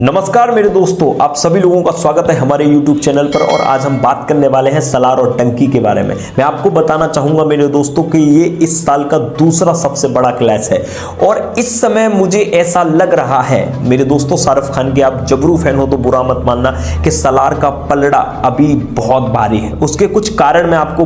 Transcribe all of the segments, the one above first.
नमस्कार मेरे दोस्तों, आप सभी लोगों का स्वागत है हमारे YouTube चैनल पर। और आज हम बात करने वाले हैं सलार और डंकी के बारे में। मैं आपको बताना चाहूँगा मेरे दोस्तों कि ये इस साल का दूसरा सबसे बड़ा क्लैश है। और इस समय मुझे ऐसा लग रहा है मेरे दोस्तों, शाहरुख खान के आप जबरू फैन हो तो बुरा मत मानना, कि सलार का पलड़ा अभी बहुत भारी है। उसके कुछ कारण मैं आपको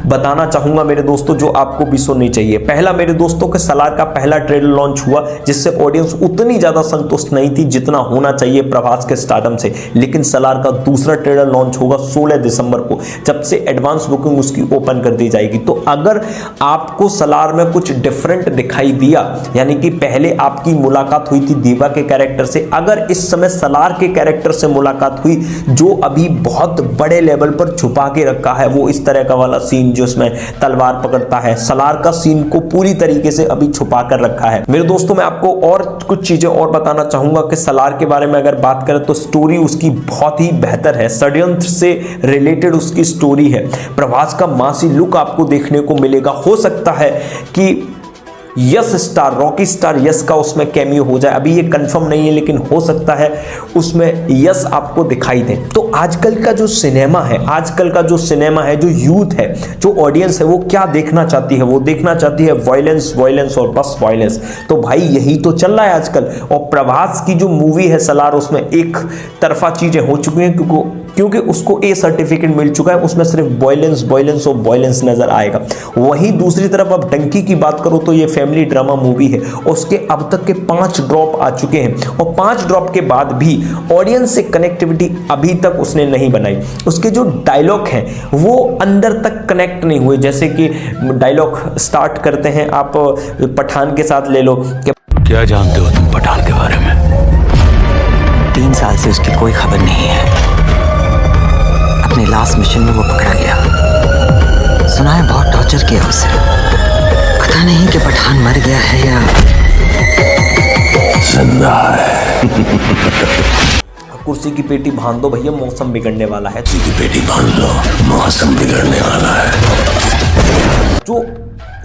बताना चाहूँगा मेरे दोस्तों, जो आपको भी सुननी चाहिए। पहला मेरे दोस्तों कि सलार का पहला ट्रेलर लॉन्च हुआ, जिससे ऑडियंस उतनी ज़्यादा संतुष्ट नहीं थी जितना होना चाहिए प्रभास के स्टारडम से। लेकिन सलार का दूसरा ट्रेलर लॉन्च होगा 16 दिसंबर को, जब से एडवांस बुकिंग उसकी ओपन कर दी जाएगी। तो अगर आपको सलार में कुछ डिफरेंट दिखाई दिया, यानी कि पहले आपकी मुलाकात हुई थी देवा के कैरेक्टर से, अगर इस समय सलार के कैरेक्टर से मुलाकात हुई जो अभी बहुत बड़े लेवल पर छुपा के रखा है, वो इस तरह का वाला सीन जो इसमें तलवार पकड़ता है, सलार का सीन को पूरी तरीके से अभी छुपा कर रखा है। मेरे दोस्तों, मैं आपको और कुछ चीजें और बताना चाहूंगा कि सलार के बारे में अगर बात करें तो स्टोरी उसकी बहुत ही बेहतर है। षड्यंत्र से रिलेटेड उसकी स्टोरी है। प्रभास का मासी लुक आपको देखने को मिलेगा। हो सकता है कि yes star, Rocky star yes का उसमें कैमियो हो जाए, अभी ये कंफर्म नहीं है, लेकिन हो सकता है उसमें यस आपको दिखाई दे। तो आजकल का जो सिनेमा है, जो यूथ है, जो ऑडियंस है, वो क्या देखना चाहती है? वो देखना चाहती है वायलेंस, वायलेंस और बस वायलेंस। तो भाई यही तो चल रहा है आजकल। और प्रभास की जो मूवी है सलार, उसमें एक तरफा चीजें हो चुकी हैं, क्योंकि उसको ए सर्टिफिकेट मिल चुका है। उसमें सिर्फ वायलेंस, वायलेंस और वायलेंस नजर आएगा। वहीं दूसरी तरफ अब डंकी की बात करो तो ये फैमिली ड्रामा मूवी है। उसके अब तक के 5 ड्रॉप आ चुके हैं, और 5 ड्रॉप के बाद भी ऑडियंस से कनेक्टिविटी अभी तक उसने नहीं बनाई। उसके जो डायलॉग हैं वो अंदर तक कनेक्ट नहीं हुए। जैसे कि डायलॉग स्टार्ट करते हैं, आप पठान के साथ ले लो। क्या जानते हो तुम पठान के बारे में? 3 साल से उसकी कोई खबर नहीं है। अपने लास्ट मिशन में वो पकड़ा गया। सुना है बहुत टॉर्चर किया उसे। पता नहीं कि पठान मर गया है या जिंदा है। कुर्सी की पेटी बांध दो भैया, मौसम बिगड़ने वाला है। कुर्सी की पेटी बांध लो, मौसम बिगड़ने वाला है।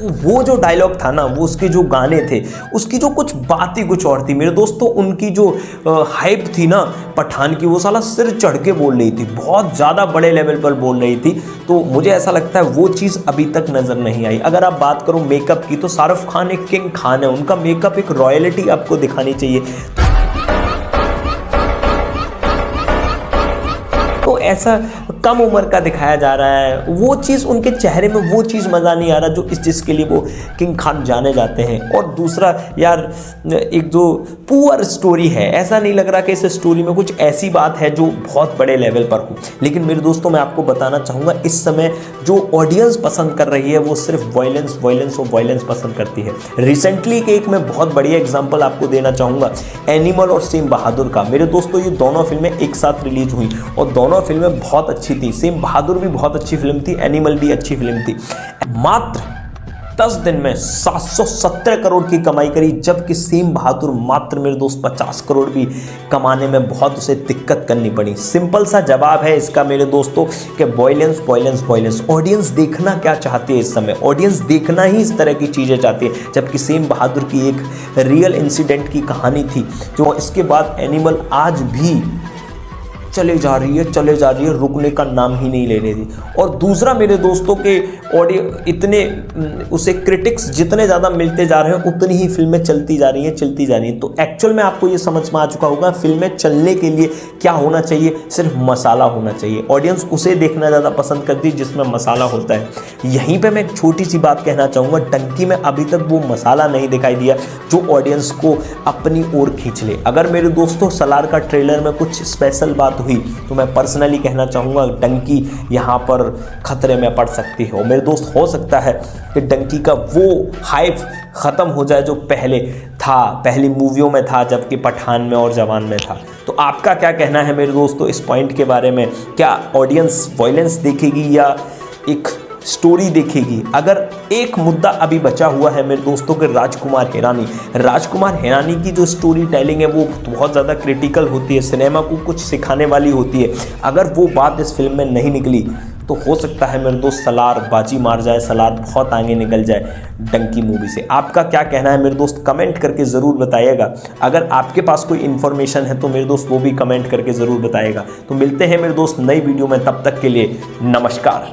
वो जो डायलॉग था ना, वो उसके जो गाने थे, उसकी जो कुछ बात ही कुछ और थी मेरे दोस्तों। उनकी जो हाइप थी ना पठान की, वो साला सिर चढ़ के बोल रही थी, बहुत ज़्यादा बड़े लेवल पर बोल रही थी। तो मुझे ऐसा लगता है वो चीज़ अभी तक नज़र नहीं आई। अगर आप बात करो मेकअप की, तो शाहरुख खान एक किंग खान है। उनका मेकअप एक रॉयल्टी आपको दिखानी चाहिए। तो ऐसा कम उम्र का दिखाया जा रहा है, वो चीज़ उनके चेहरे में वो चीज़ मज़ा नहीं आ रहा जो इस चीज़ के लिए वो किंग खान जाने जाते हैं। और दूसरा यार, एक जो पुअर स्टोरी है, ऐसा नहीं लग रहा कि इस स्टोरी में कुछ ऐसी बात है जो बहुत बड़े लेवल पर हो। लेकिन मेरे दोस्तों, मैं आपको बताना चाहूँगा, इस समय जो ऑडियंस पसंद कर रही है वो सिर्फ वायलेंस, वायलेंस और वायलेंस पसंद करती है। रिसेंटली के एक मैं बहुत बढ़िया एग्जाम्पल आपको देना चाहूँगा, एनिमल और सिम बहादुर का। मेरे दोस्तों, ये दोनों फिल्में एक साथ रिलीज हुई और दोनों फिल्में बहुत अच्छी थी। सिम बहादुर भी बहुत अच्छी फिल्म थी, एनिमल भी अच्छी फिल्म थी। मात्र 10 दिन में 717 करोड़ की कमाई करी, जबकि सिम बहादुर मात्र मेरे दोस्त 50 करोड़ भी कमाने में बहुत उसे दिक्कत करनी पड़ी। सिंपल सा जवाब है इसका मेरे दोस्तों कि वायलेंस, वायलेंस, वायलेंस। ऑडियंस देखना क्या चाहती है इस समय? ऑडियंस देखना ही इस तरह की चीज़ें चाहती है। जबकि सिम बहादुर की एक रियल इंसिडेंट की कहानी थी, जो इसके बाद एनिमल आज भी चले जा रही है, रुकने का नाम ही नहीं ले रही थी। और दूसरा मेरे दोस्तों के ऑडियो इतने उसे क्रिटिक्स जितने ज़्यादा मिलते जा रहे हैं, उतनी ही फिल्में चलती जा रही हैं। तो एक्चुअल में आपको ये समझ में आ चुका होगा, फिल्में चलने के लिए क्या होना चाहिए? सिर्फ मसाला होना चाहिए। ऑडियंस उसे देखना ज़्यादा पसंद करती है जिसमें मसाला होता है। यहीं पर मैं एक छोटी सी बात कहना चाहूँगा, डंकी में अभी तक वो मसाला नहीं दिखाई दिया जो ऑडियंस को अपनी ओर खींच ले। अगर मेरे दोस्तों सलार का ट्रेलर में कुछ स्पेशल बात हुई तो मैं पर्सनली कहना चाहूँगा डंकी यहाँ पर खतरे में पड़ सकती है। और मेरे दोस्त, हो सकता है कि डंकी का वो हाइप ख़त्म हो जाए जो पहले था, पहली मूवियों में था, जबकि पठान में और जवान में था। तो आपका क्या कहना है मेरे दोस्तों इस पॉइंट के बारे में? क्या ऑडियंस वायलेंस देखेगी या एक स्टोरी देखेगी? अगर एक मुद्दा अभी बचा हुआ है मेरे दोस्तों के राजकुमार हिरानी की जो स्टोरी टेलिंग है वो बहुत ज़्यादा क्रिटिकल होती है, सिनेमा को कुछ सिखाने वाली होती है। अगर वो बात इस फिल्म में नहीं निकली तो हो सकता है मेरे दोस्त सलार बाजी मार जाए, सलार बहुत आगे निकल जाए डंकी मूवी से। आपका क्या कहना है मेरे दोस्त, कमेंट करके ज़रूर बताइएगा। अगर आपके पास कोई इन्फॉर्मेशन है तो मेरे दोस्त वो भी कमेंट करके ज़रूर बताइएगा। तो मिलते हैं मेरे दोस्त नई वीडियो में, तब तक के लिए नमस्कार।